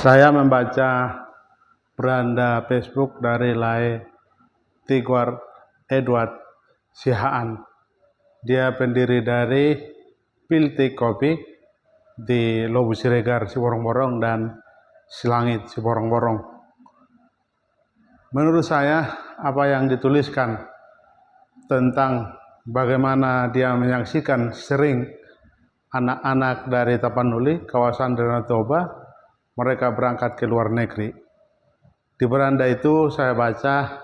Saya membaca beranda Facebook dari Lae Tigor Edward Sihaan. Dia pendiri dari Pilti Kopi di Lobu Siregar Siborong-Borong dan Silangit Siborong-Borong. Menurut saya, apa yang dituliskan tentang bagaimana dia menyaksikan sering anak-anak dari Tapanuli, kawasan Danau Toba, mereka berangkat ke luar negeri. Di beranda itu saya baca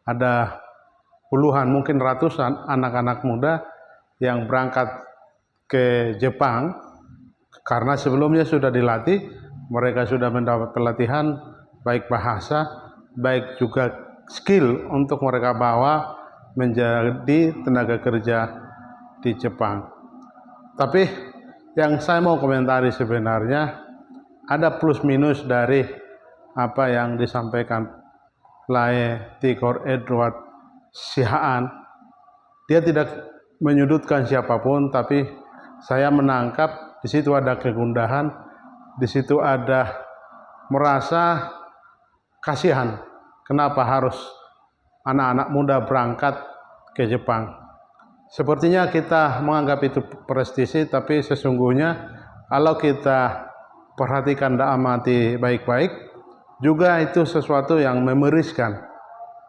ada puluhan, mungkin ratusan anak-anak muda yang berangkat ke Jepang karena sebelumnya sudah dilatih, mereka sudah mendapat pelatihan baik bahasa, baik juga skill untuk mereka bawa menjadi tenaga kerja di Jepang. Tapi yang saya mau komentari sebenarnya ada plus minus dari apa yang disampaikan Lae Tigor Edward Sihaan. Dia tidak menyudutkan siapapun, tapi saya menangkap di situ ada kegundahan, di situ ada merasa kasihan. Kenapa harus anak-anak muda berangkat ke Jepang? Sepertinya kita menganggap itu prestisi, tapi sesungguhnya kalau kita perhatikan dan amati baik-baik, juga itu sesuatu yang memeriskan.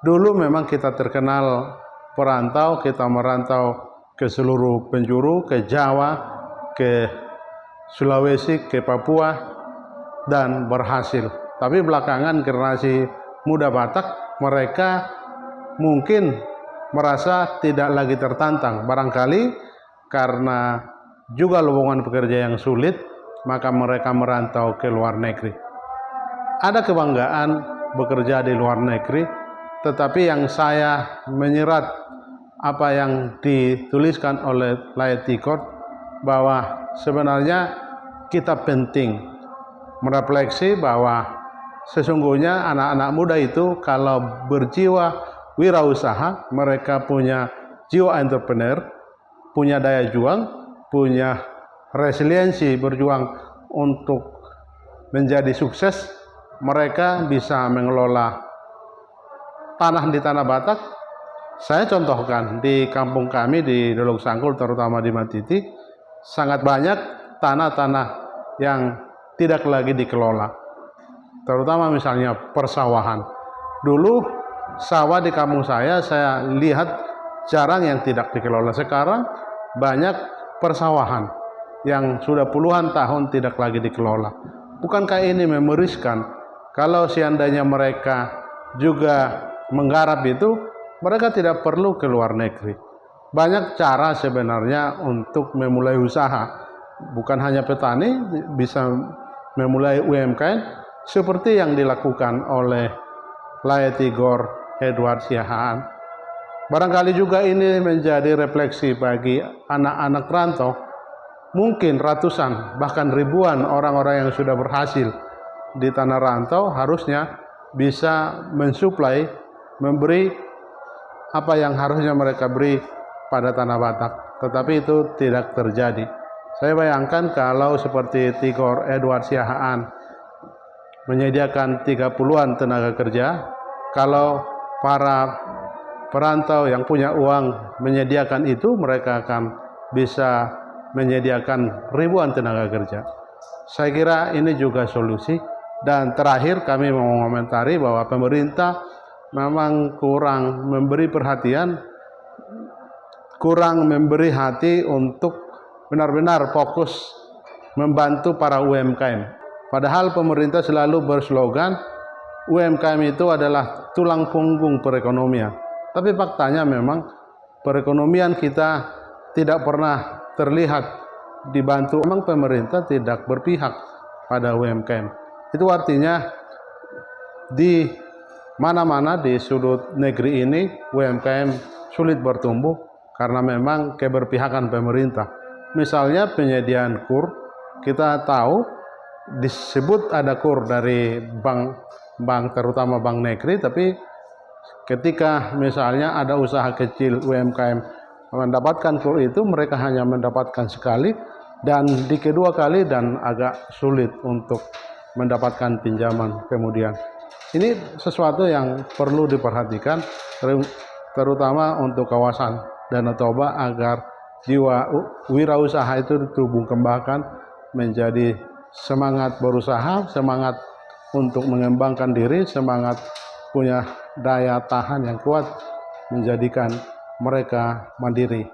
Dulu memang kita terkenal perantau, kita merantau ke seluruh penjuru, ke Jawa, ke Sulawesi, ke Papua, dan berhasil. Tapi belakangan generasi muda Batak, mereka mungkin merasa tidak lagi tertantang. Barangkali karena juga lowongan pekerja yang sulit, maka mereka merantau ke luar negeri. Ada kebanggaan bekerja di luar negeri, tetapi yang saya menyerat apa yang dituliskan oleh Lae Tigor, bahwa sebenarnya kita penting merefleksi bahwa sesungguhnya anak-anak muda itu kalau berjiwa wirausaha, mereka punya jiwa entrepreneur, punya daya juang, punya resiliensi berjuang untuk menjadi sukses, mereka bisa mengelola tanah di Tanah Batak. Saya contohkan di kampung kami di Dolok Sangkul, terutama di Matiti, sangat banyak tanah-tanah yang tidak lagi dikelola, terutama misalnya persawahan. Dulu sawah di kampung saya lihat jarang yang tidak dikelola. Sekarang banyak persawahan yang sudah puluhan tahun tidak lagi dikelola. Bukankah ini memeriskan? Kalau seandainya mereka juga menggarap itu, mereka tidak perlu ke luar negeri. Banyak cara sebenarnya untuk memulai usaha. Bukan hanya petani, bisa memulai UMKM seperti yang dilakukan oleh Lae Tigor Edward Sihaan. Barangkali juga ini menjadi refleksi bagi anak-anak rantau. Mungkin ratusan, bahkan ribuan orang-orang yang sudah berhasil di tanah rantau harusnya bisa mensuplai, memberi apa yang harusnya mereka beri pada tanah Batak. Tetapi itu tidak terjadi. Saya bayangkan kalau seperti Tigor Edward Sihaan menyediakan 30-an tenaga kerja, kalau para perantau yang punya uang menyediakan itu, mereka akan bisa menyediakan ribuan tenaga kerja. Saya kira ini juga solusi. Dan terakhir kami mau mengomentari bahwa pemerintah memang kurang memberi perhatian, kurang memberi hati untuk benar-benar fokus membantu para UMKM. Padahal pemerintah selalu berslogan UMKM itu adalah tulang punggung perekonomian. Tapi faktanya memang perekonomian kita tidak pernah terlihat dibantu. Memang pemerintah tidak berpihak pada UMKM. Itu artinya di mana-mana di sudut negeri ini UMKM sulit bertumbuh karena memang keberpihakan pemerintah. Misalnya penyediaan KUR, kita tahu disebut ada KUR dari bank terutama bank negeri, tapi ketika misalnya ada usaha kecil UMKM mendapatkan KUR itu, mereka hanya mendapatkan sekali, dan di kedua kali dan agak sulit untuk mendapatkan pinjaman kemudian. Ini sesuatu yang perlu diperhatikan, terutama untuk kawasan Danau Toba, agar jiwa wirausaha itu ditumbuh kembangkan menjadi semangat berusaha, semangat untuk mengembangkan diri, semangat punya daya tahan yang kuat, menjadikan mereka mandiri.